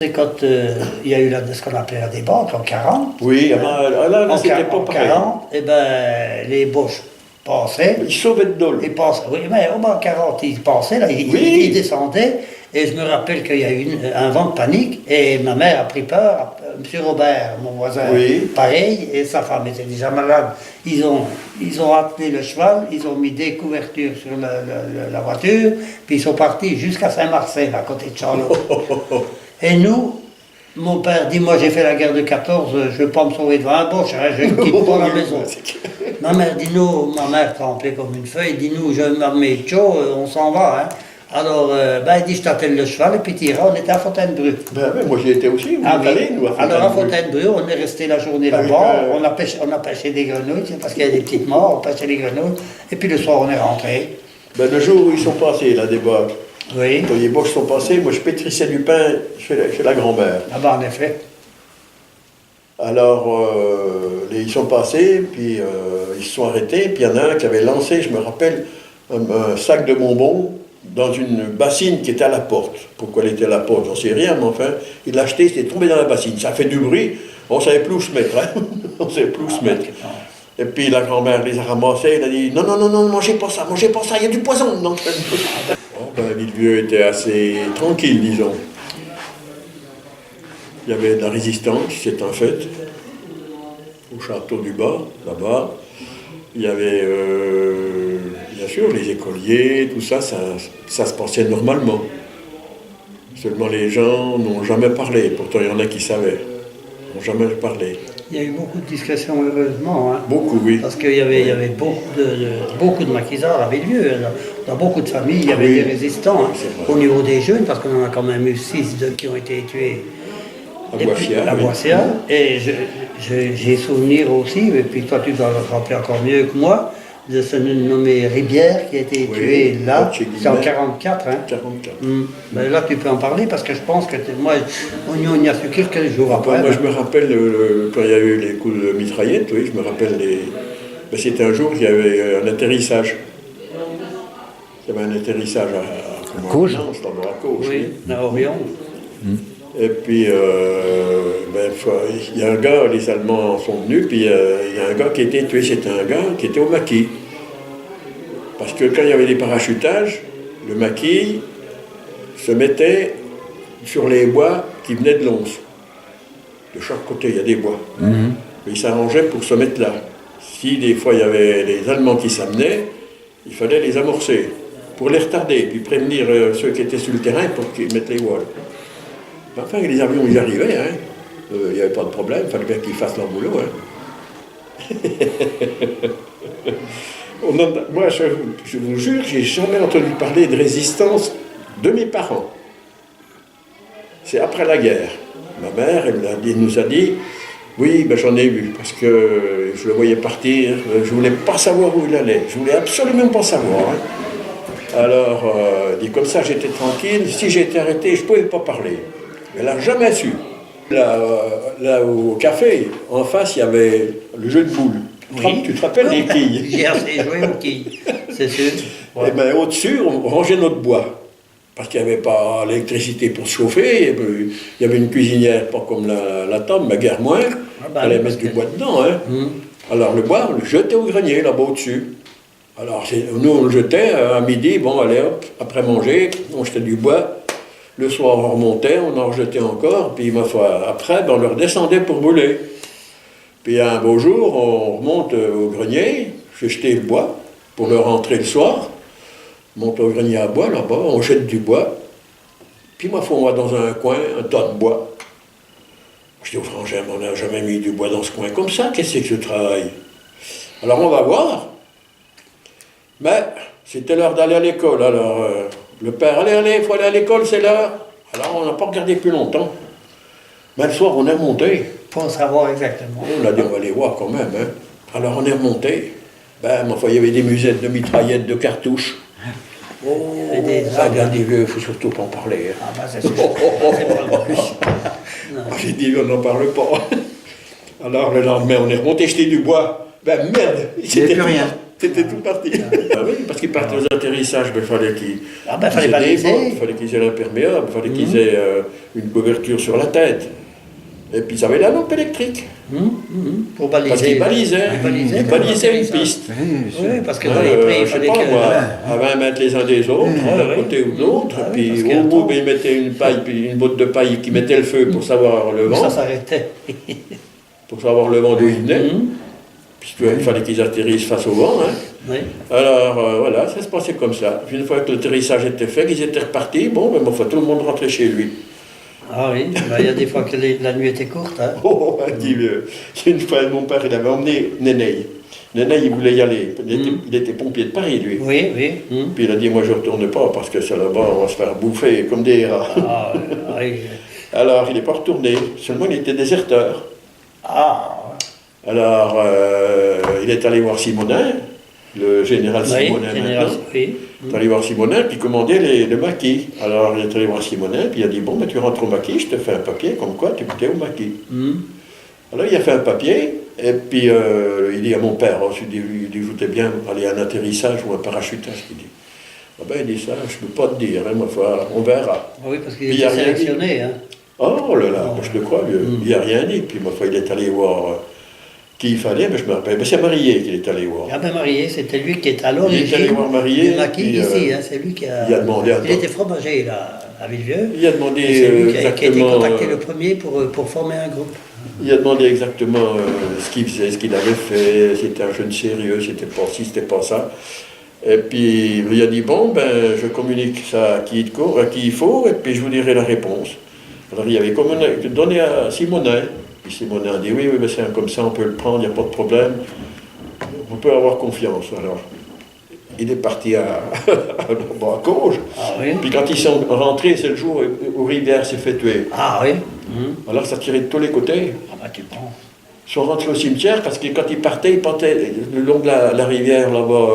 C'est quand il y a eu ce qu'on appelait la débarque en 40. Oui, là c'était pas En pareil. 40, eh ben, les Boches passaient. Ils sauvaient de Dole. Ils passaient, oui, mais au moins en 40, ils passaient, là, ils descendaient. Et je me rappelle qu'il y a eu un vent de panique. Et ma mère a pris peur. M. Robert, mon voisin, pareil, et sa femme était déjà malade. Ils ont attelé le cheval, ils ont mis des couvertures sur la voiture, puis ils sont partis jusqu'à Saint-Marcel, à côté de Charlotte. Et nous, mon père dit, moi j'ai fait la guerre de 14, je ne veux pas me sauver devant un Boche, hein, je ne quitte pas la maison. Ma mère dit, nous, ma mère tremblait comme une feuille, dit, nous, je m'armais chaud, on s'en va. Hein. Alors, il dit, je t'attelle le cheval, et puis tira, on était à Fontainebleau. Ben, moi j'y étais aussi, nous à Fontainebleau. Alors à Fontainebleau, on est resté la journée là-bas, on a pêché des grenouilles, c'est parce qu'il y a des petites morts, on pêchait des grenouilles, et puis le soir on est rentré. Ben, le jour où ils sont passés, là, des Boches, oui. Quand les Boches sont passés, moi je pétrissais du pain chez la grand-mère. Ah ben en effet. Alors, ils sont passés, puis ils se sont arrêtés, puis il y en a un qui avait lancé, je me rappelle, un sac de bonbons dans une bassine qui était à la porte. Pourquoi elle était à la porte, j'en sais rien, mais enfin, il l'a acheté, il s'est tombé dans la bassine. Ça a fait du bruit, on ne savait plus où se mettre, hein. On ne savait plus où se mettre. Et puis la grand-mère les a ramassés, elle a dit non, non, non, non, mangez pas ça, il y a du poison dedans. Villedieu était assez tranquille, disons. Il y avait de la résistance, c'est un fait, au château du Bas, là-bas. Il y avait, bien sûr, les écoliers, tout ça, ça se passait normalement. Seulement les gens n'ont jamais parlé, pourtant il y en a qui savaient, n'ont jamais parlé. Il y a eu beaucoup de discrétion, heureusement. Hein. Beaucoup, oui. Parce qu'il y avait beaucoup de maquisards à Villedieu. Dans beaucoup de familles, il y avait des résistants. Hein. Au niveau des jeunes, parce qu'on en a quand même eu 6 qui ont été tués à Boissiat. Et j'ai souvenir aussi, et puis toi tu dois le rappeler encore mieux que moi, de ce nommé Ribière qui a été tué là, c'est en 44. Hein. 44. Ben là tu peux en parler parce que je pense que moi, on y a su quelques jours après. Moi je me rappelle quand il y a eu les coups de mitraillette, oui, je me rappelle c'était un jour qu'il y avait un atterrissage. Il y avait un atterrissage à Cauge. À Cauge, oui, à Orion. Et puis, il y a un gars, les Allemands sont venus, puis il y a un gars qui a été tué, c'était un gars qui était au maquis. Parce que quand il y avait des parachutages, le maquis se mettait sur les bois qui venaient de l'Once. De chaque côté, il y a des bois. Il s'arrangeait pour se mettre là. Si des fois il y avait les Allemands qui s'amenaient, il fallait les amorcer pour les retarder, puis prévenir ceux qui étaient sur le terrain pour qu'ils mettent les voiles. Enfin, les avions, ils arrivaient, hein. Il n'y avait pas de problème, il fallait bien qu'ils fassent leur boulot. Hein. Moi, je vous jure, j'ai jamais entendu parler de résistance de mes parents. C'est après la guerre. Ma mère, elle nous a dit, oui, ben, j'en ai vu, parce que je le voyais partir, je ne voulais pas savoir où il allait, je voulais absolument pas savoir. Hein. Alors, dit comme ça, j'étais tranquille, si j'étais arrêté, je ne pouvais pas parler. Elle n'a jamais su. Là, au café, en face, il y avait le jeu de boules. Oui. Tu te rappelles des quilles? J'ai assez joué aux quilles, c'est sûr. Ouais. Et bien au-dessus, on rangeait notre bois. Parce qu'il n'y avait pas l'électricité pour se chauffer. Il y avait une cuisinière, pas comme la table, mais guère moins. Il fallait mettre du bois dedans. Hein. Alors le bois, on le jetait au grenier, là-bas au-dessus. Alors nous, on le jetait à midi. Bon, allez hop, après manger, on jetait du bois. Le soir, on remontait, on en rejetait encore, puis ma foi, après, on le redescendait pour brûler. Puis un beau jour, on remonte au grenier, j'ai jeté le bois pour le rentrer le soir, on monte au grenier à bois, là-bas, on jette du bois, puis ma foi, on va dans un coin, un tas de bois. Je dis au frangin, on n'a jamais mis du bois dans ce coin comme ça, qu'est-ce que c'est que ce travail? Alors on va voir, mais c'était l'heure d'aller à l'école, alors... Le père, allez, il faut aller à l'école, c'est l'heure. Alors, on n'a pas regardé plus longtemps. Mais le soir, on est remonté. Pour savoir exactement. On a dit, on va aller voir quand même. Hein. Alors, on est remonté. Ben, enfin, il y avait des musettes de mitraillettes, de cartouches. Oh, ça vient des vieux, il ne faut surtout pas en parler. Hein. Ah, bah, c'est sûr. J'ai dit, on n'en parle pas. Alors, le lendemain, on est remonté jeter du bois. Ben, merde, il n'y avait plus rien. C'était tout parti. Ah oui, parce qu'ils partaient aux atterrissages, il fallait qu'ils fallait aient des bottes, il fallait qu'ils aient l'imperméable, il fallait qu'ils aient une couverture sur la tête. Et puis ils avaient la lampe électrique. Pour baliser. Parce qu'ils balisaient. Ils balisaient une piste. Oui, parce que dans les prix, il fallait à 20 mètres les uns des autres, d'un côté ou de l'autre. Puis au bout, ils mettaient une paille, puis une botte de paille qui mettait le feu pour savoir le vent. Ça s'arrêtait. Pour savoir le vent d'où il venait. Puisqu'il fallait qu'ils atterrissent face au vent. Oui. Alors voilà, ça se passait comme ça. Puis une fois que l'atterrissage était fait, qu'ils étaient repartis, bon, ben, tout le monde rentrait chez lui. Ah oui, il y a des fois que la nuit était courte. Hein. Oh, une fois, mon père, il avait emmené Néné. Néné, il voulait y aller. Il était pompier de Paris, lui. Oui, oui. Puis il a dit, moi, je ne retourne pas parce que c'est là-bas, on va se faire bouffer comme des rats. Ah, oui. Alors, il n'est pas retourné. Seulement, il était déserteur. Ah. Alors, il est allé voir Simonin, le général Simonin maintenant. Oui. Il est allé voir Simonin, puis commandait le maquis. Alors, il est allé voir Simonin, puis il a dit, bon, ben, tu rentres au maquis, je te fais un papier, comme quoi tu es au maquis. Alors, il a fait un papier, et puis il dit à mon père, il dit, je voudrais bien aller à un atterrissage ou un parachutage. Il dit, ah ben, il dit ça, je ne peux pas te dire, hein, on verra. Oui, parce qu'il était sélectionné. Hein. Oh là là, je le crois, il n'a rien dit. Puis, il est allé voir qui il fallait, mais je me rappelle. C'est Marié qu'il est allé voir. Ah ben Marié, c'était lui qui est à l'origine. Il est allé voir Marié. Du maquis ici, c'est lui qui a. Il a demandé Il était fromager là, à Villevieux. Il a demandé c'est lui qui a été exactement. contacté le premier pour former un groupe. Il a demandé exactement ce qu'il faisait, ce qu'il avait fait. C'était un jeune sérieux, c'était pas ci, c'était pas ça. Et puis il a dit bon, ben je communique ça à qui il faut, et puis je vous dirai la réponse. Alors il avait donné à Simonin. Puis Simonin a dit oui, mais c'est comme ça, on peut le prendre, il n'y a pas de problème. On peut avoir confiance. Alors, il est parti à Cauges. Ah oui. Puis quand ils sont rentrés, c'est le jour où Rivière s'est fait tuer. Ah oui. Alors ça tirait de tous les côtés. Ah bah tu prends. Ils sont rentrés au cimetière parce que quand ils partaient le long de la rivière là-bas,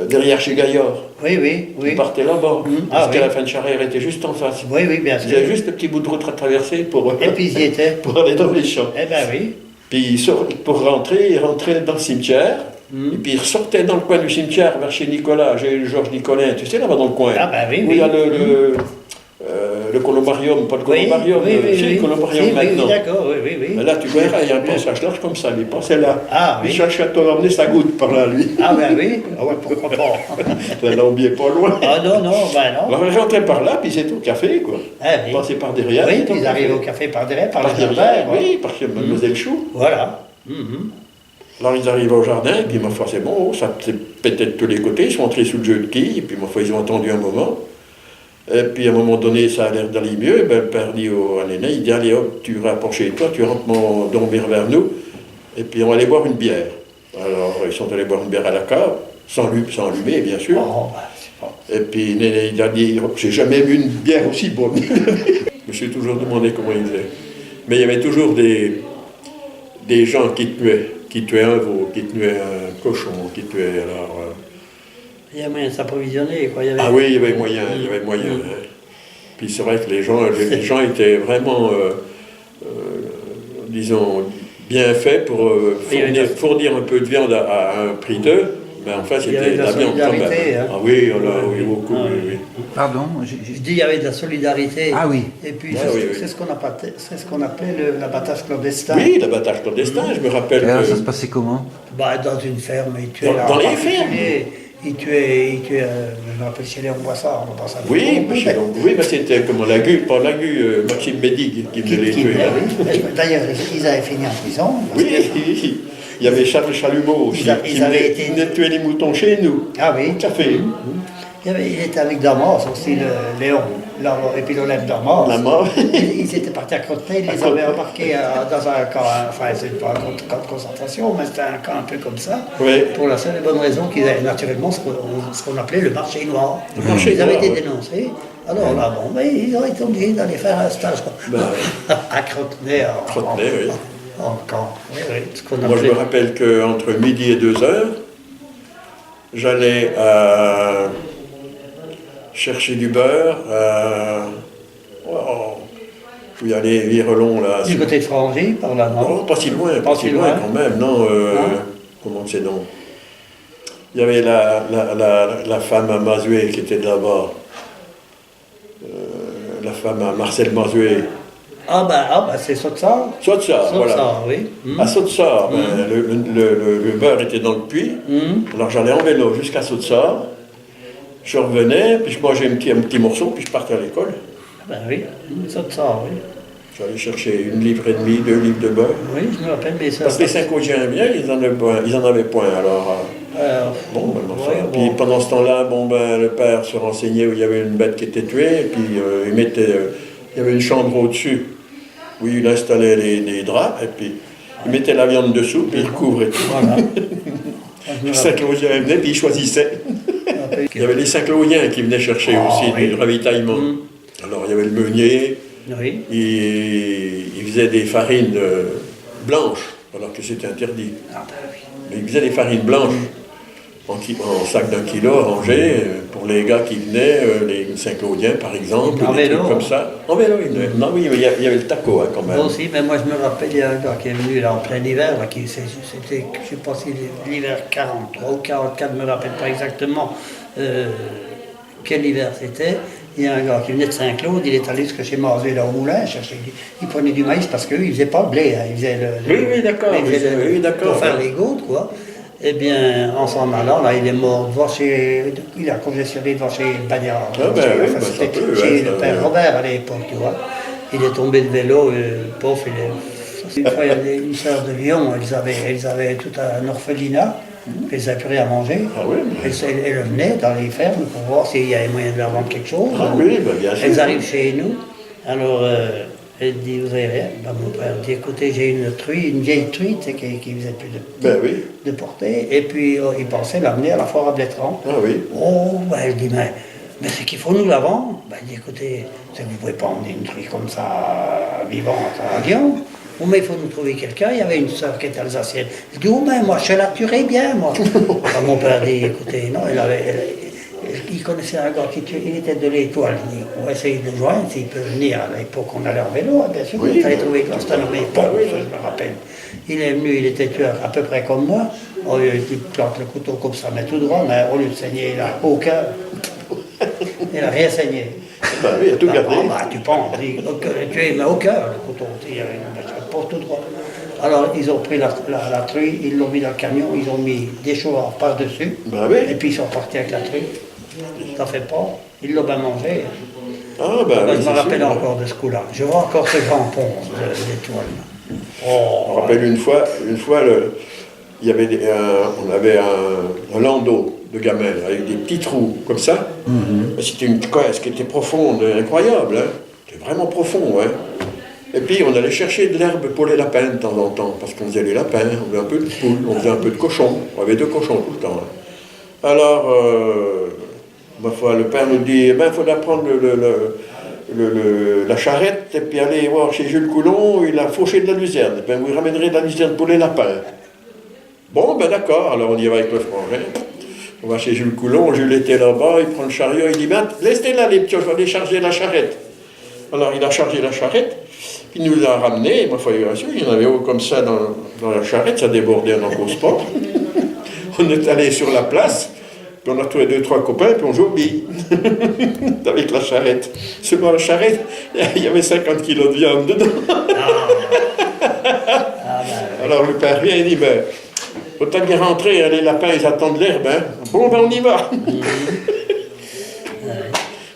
derrière chez Gaillard. Oui. Ils partaient là-bas. Parce que la fin de Charrière était juste en face. Oui, bien sûr. Il y avait juste le petit bout de route à traverser pour, et puis ils y étaient. pour aller dans les champs. Eh ben oui. Puis pour rentrer, ils rentraient dans le cimetière. Et puis ils ressortaient dans le coin du cimetière vers chez Nicolas, j'ai Georges Nicolin, tu sais, là-bas dans le coin. Ah ben oui. Où il y a le columbarium, pas le columbarium, le columbarium maintenant. Oui, d'accord, oui. Là, tu verras, il y a un passage large comme ça, il passait là. Ah oui. Il cherchait à emmener sa goutte par là, lui. Ah ben oui, ah ouais, pourquoi pas. Ça l'embiait pas loin. Ah non, ben non. Alors ils rentraient par là, puis ils étaient au café, quoi. Ah, oui. Ils passaient par derrière. Oui, puis ils arrivaient au café par derrière, par le jardin. Oui, par chez Mademoiselle Chou. Voilà. Alors ils arrivent au jardin, et puis ma foi c'est bon, ça pétait de tous les côtés, ils sont entrés sous le jeu de quilles, et puis ma foi ils ont attendu un moment. Et puis à un moment donné, ça a l'air d'aller mieux, et ben, le père dit à l'aîné, il dit allez hop, tu rapproches chez toi, tu rentres dormir vers nous, et puis on va aller boire une bière. Alors ils sont allés boire une bière à la cave, sans allumer bien sûr. Oh, ben, et puis Néné, il a dit, j'ai jamais vu une bière aussi bonne. Je me suis toujours demandé comment il faisait. Mais il y avait toujours des gens qui tuaient un veau, qui tuaient un cochon, qui tuaient alors. Il y a moyen de s'approvisionner, quoi. Ah oui, il y avait moyen, hein. Puis c'est vrai que les gens étaient vraiment, disons, bien faits pour fournir un peu de viande à un prix d'eux. Mais enfin, c'était la viande quand même. Hein. Ah oui, oui, beaucoup, oui. Pardon, je dis il y avait de la solidarité. Ah oui. Et puis c'est ce qu'on appelait l'abattage clombestin. Oui, l'abattage clandestin, je me rappelle. Et alors ça se passait comment? Bah, dans une ferme, ils tuaient dans les fermes. Ils tuaient, je me rappelle chez Léon Boissard, on pense à oui, mais c'était comme Maxime Médigue qui venait les tuer. D'ailleurs, ils avaient fini en prison. Oui, il y avait Charles Chalumeau aussi, qui venait tuer les moutons chez nous. Ah oui. Tout à fait. Il était avec Damas aussi, Léon, et puis l'Olympe Damas. Ils étaient partis à Crotenay, ils les avaient embarqués dans un camp, enfin c'est pas un camp de concentration, mais c'était un camp un peu comme ça, pour la seule et bonne raison qu'ils avaient naturellement ce qu'on appelait le marché noir. Ils avaient été dénoncés, alors là, ils ont été obligés d'aller faire un stage à Crotenay. En camp. Moi je me rappelle qu'entre midi et 2 heures, j'allais chercher du beurre, où il y a les virelons là. Du côté de Frangy, par là, non? Non, pas si loin quand même, non. Comment c'est donc? Il y avait la femme à Mazué qui était là-bas. La femme à Marcel Mazué. C'est Sotsar. Sotsar, voilà. Oui. À Sotsar, le beurre était dans le puits. Alors j'allais en vélo jusqu'à Sotsar. Je revenais, puis je mangeais un petit morceau, puis je partais à l'école. Oui, Sotsar, oui. J'allais chercher 1,5 livre, 2 livres de beurre. Oui, je me rappelle, mais ça... Parce que les Saint-Caudiens, bien, ils en avaient point, alors... Puis pendant ce temps-là, le père se renseignait où il y avait une bête qui était tuée, et puis il y avait une chambre au-dessus, où il installait les draps, et puis il mettait la viande dessous, puis il recouvrait tout. Voilà. Les Saint-Claudien venaient, puis ils choisissaient. Il y avait les Saint-Claudiens qui venaient chercher aussi du ravitaillement. Alors il y avait le meunier, il faisait des farines blanches, alors que c'était interdit. Mais il faisait des farines blanches en sac d'1 kilo rangés pour les gars qui venaient, les Saint-Claudiens par exemple, en des vélo, trucs comme ça. En vélo, ils venaient. Non, oui, il y avait le taco quand même. Moi aussi, mais moi je me rappelle, il y a un gars qui est venu là en plein hiver, c'était, je ne sais pas si l'hiver 43 ou 44, je ne me rappelle pas exactement quel hiver c'était. Il y a un gars qui venait de Saint-Claude, il est allé jusqu'à chez Mazé, là au moulin, il prenait du maïs parce qu'eux, ils ne faisaient pas le blé, hein, ils faisaient Oui, d'accord. Pour faire les gouttes, quoi. Eh bien, en s'en allant, là, il est mort il a congestionné devant chez Bagnard. Chez le père Robert à l'époque, tu vois. Il est tombé de vélo, pauvre, une fois, il y avait une sœur de Lyon, elles avaient tout un orphelinat. Elles n'avaient plus rien à manger. Elles venaient dans les fermes pour voir s'il y avait moyen de leur vendre quelque chose. Bien sûr. Elles arrivent chez nous. Alors, elle dit, vous avez rien. Mon père dit, écoutez, j'ai une vieille truie qui faisait plus de portée. Et puis, il pensait l'amener à la foire à Blétran. Elle dit, mais c'est qu'il faut nous la vendre. Il dit, écoutez, vous ne pouvez pas emmener une truie comme ça, vivante à Lyon. Mais il faut nous trouver quelqu'un. Il y avait une sœur qui était alsacienne. Je dis, moi, je la tuerais bien, moi. Mon père dit, écoutez, non, il connaissait un gars il était de l'Étoile. On va essayer de le joindre, s'il peut venir à l'époque on allait en vélo, bien sûr. Il fallait trouver c'était un nommé Paul, je me rappelle. Il est venu, il était tueur à peu près comme moi. Il plante le couteau comme ça, mais tout droit, mais au lieu de saigner, il n'a au cœur. Il n'a rien saigné. Il a tout gardé. Tu penses, tu es mais au cœur, le couteau, pas tout droit. Alors, ils ont pris la truie, ils l'ont mis dans le camion, ils ont mis des chouards par-dessus, et puis ils sont partis avec la truie. Ça fait pas, ils l'ont bien mangé. Je me rappelle encore de ce coup-là. Je vois encore ce grand pont d'étoiles. Je me rappelle une fois il y avait on avait un landau de gamelle avec des petits trous comme ça. C'était une caisse qui était profonde, incroyable. Hein. C'était vraiment profond. Hein. Et puis on allait chercher de l'herbe pour les lapins de temps en temps, parce qu'on faisait les lapins, on faisait un peu de poules, on faisait un peu de cochons. On avait 2 cochons tout le temps. Hein. Alors, le père nous dit, il faudra prendre la charrette et puis aller voir chez Jules Coulon, il a fauché de la luzerne. Vous ramènerez de la luzerne pour les lapins. Bon, d'accord, alors on y va avec le frangin. On va chez Jules Coulon, Jules était là-bas, il prend le chariot, il dit, laissez là les petits, je vais aller charger la charrette. Alors il a chargé la charrette, puis il nous l'a ramené, il y en avait haut comme ça dans la charrette, ça débordait en cause sport. On est allé sur la place, puis on a trouvé 2-3 copains, puis on joue aux billes, avec la charrette. Seulement la charrette, il y avait 50 kilos de viande dedans. Alors le père vient et dit, autant bien rentrer, hein, les lapins ils attendent l'herbe. Hein. Bon, on y va.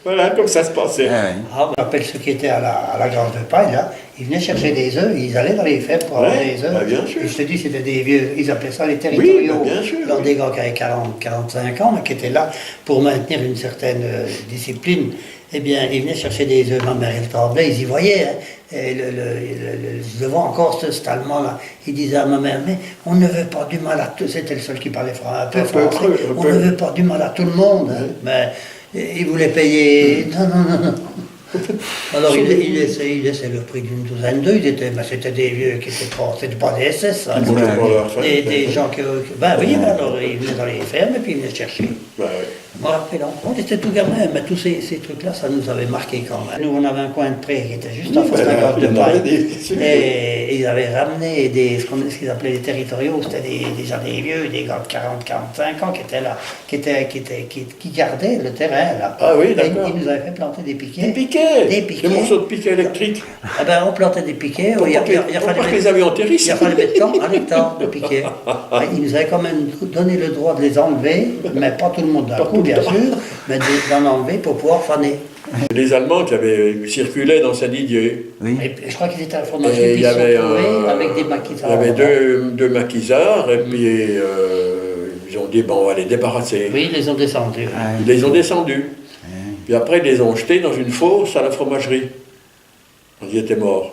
Voilà, comme ça se passait. Je me rappelle ceux qui étaient à la grange de paille, là, ils venaient chercher des œufs, ils allaient dans les fermes pour avoir des œufs. Bien sûr. Et je te dis, c'était des vieux, ils appelaient ça les territoriaux. Bien sûr. Alors des gars qui avaient 40-45 ans, mais qui étaient là pour maintenir une certaine discipline. Eh bien, ils venaient chercher des œufs. Ma mère, elle tremblait, ils y voyaient. Hein. Et je vois encore cet Allemand-là. Il disait à ma mère, mais on ne veut pas du mal à tout. C'était le seul qui parlait un peu français. On ne veut pas du mal à tout le monde. Hein. Mais il voulait payer. Non. Alors il laissait le prix d'une douzaine d'œufs. C'était des vieux qui c'était pas des SS. Hein. Des gens qui. Alors ils venaient dans les fermes et puis ils venaient chercher. me rappelle, on était tout gamin, mais tous ces trucs-là, ça nous avait marqué quand même. Nous, on avait un coin de pré qui était juste en face de la grotte de paille. Et ils avaient ramené ce qu'ils appelaient les territoriaux, c'était des gens des vieux, des gars de 40-45 ans qui étaient là, qui gardaient le terrain là. Ah oui, d'accord. Ils nous avaient fait planter des piquets. Des piquets. Des morceaux de piquets électriques. Ah ben, on plantait des piquets. Il fallait les avions atterrissent. Il a fallu mettre un hectare de piquets. Ils nous avaient quand même donné le droit de les enlever, mais pas tout le monde d'un coup, bien sûr, mais d'en enlever pour pouvoir faner. Les Allemands qui circulaient dans Saint-Didier. Oui. Et je crois qu'ils étaient à la formation qui se retrouvaient avec des maquisards. Il y avait deux maquisards, et puis ils ont dit, bon, on va les débarrasser. Oui, ils les ont descendus. Ils les ont descendus. Puis après, ils les ont jetés dans une fosse à la fromagerie. Ils étaient morts.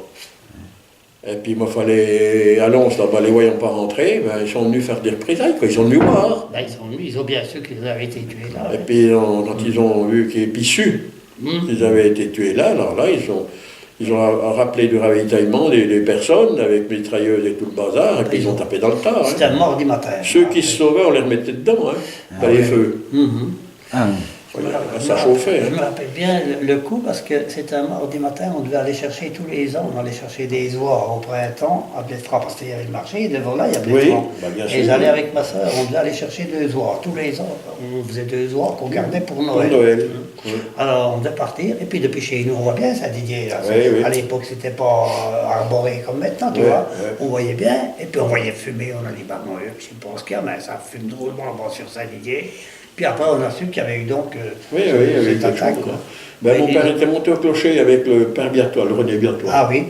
Et puis, il fallait à Lons, là-bas, les voyant pas rentrer, ben, ils sont venus faire des représailles, quoi. Ils sont venus voir. Ben, ils ont bien su qu'ils avaient été tués là. Et puis, quand ils ont vu qu'ils avaient été tués là, alors là, ils ont rappelé du ravitaillement des personnes avec mitrailleuses et tout le bazar, et puis ils ont tapé dans le tas. C'était un mardi matin. Ceux qui se sauvaient, on les remettait dedans, dans les feux. Ça chauffait. Je me rappelle bien le coup parce que c'était un mardi matin, on devait aller chercher tous les ans, on allait chercher des oies au printemps à Belfort parce qu'il y avait le marché, et devant là il y avait Belfort. Et j'allais avec ma soeur, on devait aller chercher 2 oies. Tous les ans, on faisait 2 oies qu'on gardait pour Noël. Alors on devait partir, et puis depuis chez nous, on voit bien Saint-Didier. À l'époque, c'était pas arboré comme maintenant, tu vois. On voyait bien, et puis on voyait fumer, on a dit, bah, moi, je pense qu'il y a, mais ça fume drôlement là-bas sur Saint-Didier. Puis après, on a su qu'il y avait eu donc cette attaque. Ben, mon père était monté au clocher avec le père Biatois, le René Biatois. Ah oui.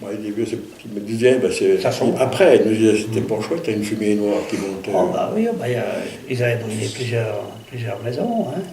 Il me disait, après, il nous disait, c'était pas chouette, il y a une fumée noire qui montait. Oh, bah oui, ils avaient brûlé plusieurs maisons. Hein.